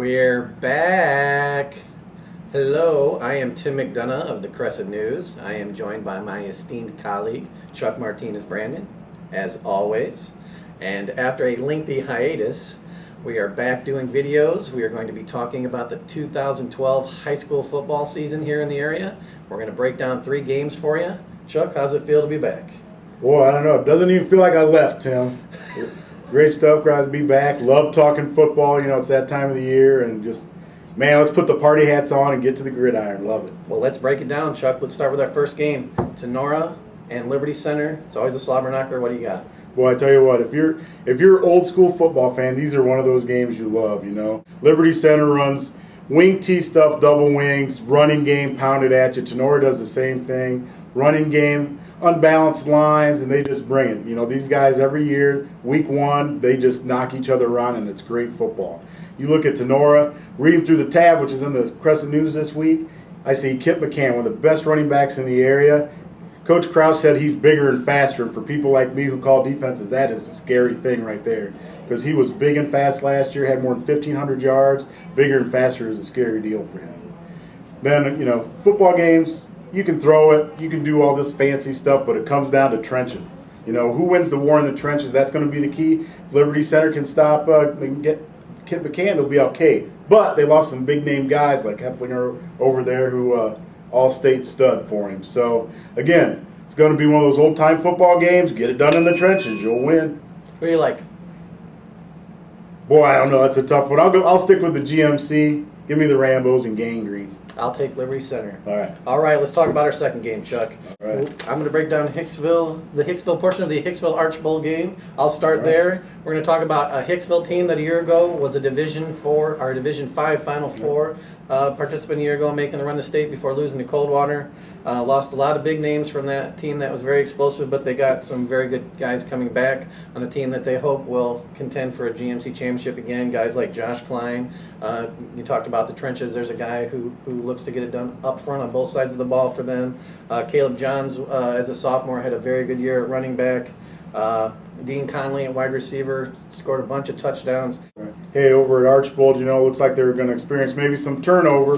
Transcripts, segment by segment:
We're back. Hello, I am Tim McDonough of the Crescent-News. I am joined by my esteemed colleague, Chuck Martinez-Brandon, as always. And after a lengthy hiatus, we are back doing videos. We are going to be talking about the 2012 high school football season here in the area. We're going to break down 3 games for you. Chuck, how's it feel to be back? Boy, I don't know. It doesn't even feel like I left, Tim. Great stuff. Glad to be back. Love talking football. You know, it's that time of the year. And just, man, let's put the party hats on and get to the gridiron. Love it. Well, let's break it down, Chuck. Let's start with our first game. Sonora and Liberty Center. It's always a slobber knocker. What do you got? Boy, I tell you what, if you're an old school football fan, these are one of those games you love, you know. Liberty Center runs wing tee stuff, double wings, running game pounded at you. Sonora does the same thing. Running game, unbalanced lines, and they just bring it. You know, these guys every year, week 1, they just knock each other around, and it's great football. You look at Sonora, reading through the tab, which is in the Crescent-News this week, I see Kip McCann, one of the best running backs in the area. Coach Krause said he's bigger and faster, and for people like me who call defenses, that is a scary thing right there. Because he was big and fast last year, had more than 1,500 yards. Bigger and faster is a scary deal for him. Then, you know, football games, you can throw it, you can do all this fancy stuff, but it comes down to trenching. You know, who wins the war in the trenches, that's going to be the key. If Liberty Center can stop and get Kip McCann, they'll be okay. But they lost some big-name guys like Hefflinger over there who all-state stud for him. So, again, it's going to be one of those old-time football games. Get it done in the trenches. You'll win. Who do you like? Boy, I don't know. That's a tough one. I'll stick with the GMC. Give me the Rambos and Gangrene. I'll take Liberty Center. All right. All right, let's talk about our second game, Chuck. All right. I'm going to break down the Hicksville portion of the Hicksville Arch Bowl game. I'll start there. We're going to talk about a Hicksville team that a year ago was a Division 5 Final Four participant a year ago, making the run to state before losing to Coldwater. Lost a lot of big names from that team that was very explosive, but they got some very good guys coming back on a team that they hope will contend for a GMC championship again. Guys like Josh Klein. You talked about the trenches. There's a guy who looks to get it done up front on both sides of the ball for them. Caleb Johns, as a sophomore, had a very good year at running back. Dean Conley at wide receiver scored a bunch of touchdowns. Hey, over at Archbold, you know, looks like they're going to experience maybe some turnover.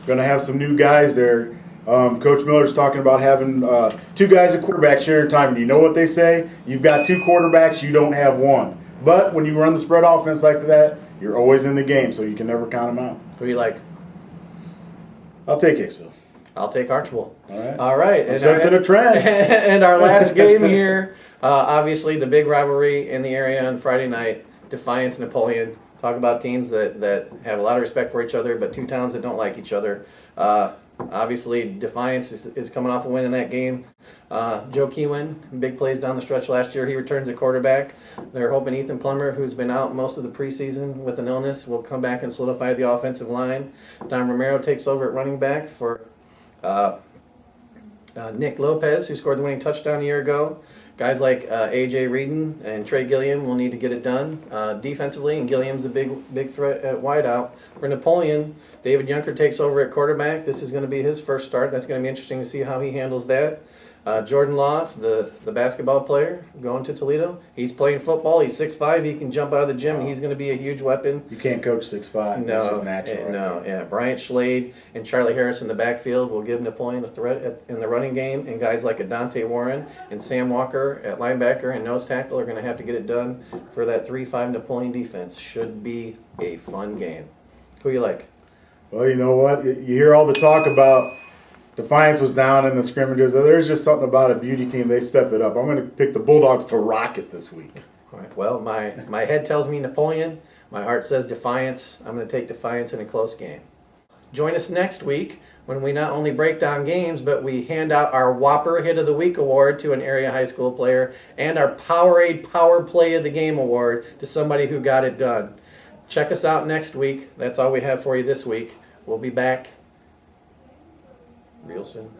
Going to have some new guys there. Coach Miller's talking about having 2 guys at quarterback sharing time. And you know what they say? You've got 2 quarterbacks, you don't have one. But when you run the spread offense like that, you're always in the game, so you can never count them out. Who do you like? I'll take Hicksville. I'll take Archbold. All right. All right. I'm sensing a trend. And our last game here, obviously the big rivalry in the area on Friday night, Defiance, Napoleon. Talk about teams that have a lot of respect for each other, but 2 towns that don't like each other. Obviously, Defiance is coming off a win in that game. Joe Keewin, big plays down the stretch last year. He returns at quarterback. They're hoping Ethan Plummer, who's been out most of the preseason with an illness, will come back and solidify the offensive line. Don Romero takes over at running back for Nick Lopez, who scored the winning touchdown a year ago. Guys like A.J. Reedon and Trey Gilliam will need to get it done defensively, and Gilliam's a big threat at wideout. For Napoleon, David Yunker takes over at quarterback. This is going to be his first start. That's going to be interesting to see how he handles that. Jordan Loft, the basketball player, going to Toledo. He's playing football. He's 6'5". He can jump out of the gym, and he's going to be a huge weapon. You can't coach 6'5". No, it's just natural. No, yeah. Bryant Schlade and Charlie Harris in the backfield will give Napoleon a threat in the running game, and guys like Adante Warren and Sam Walker at linebacker and nose tackle are going to have to get it done for that 3-5 Napoleon defense. Should be a fun game. Who you like? Well, you know what? You hear all the talk about Defiance was down in the scrimmages. There's just something about a beauty team. They step it up. I'm going to pick the Bulldogs to rock it this week. All right. Well, my head tells me Napoleon. My heart says Defiance. I'm going to take Defiance in a close game. Join us next week when we not only break down games, but we hand out our Whopper Hit of the Week award to an area high school player and our Powerade Power Play of the Game award to somebody who got it done. Check us out next week. That's all we have for you this week. We'll be back real soon.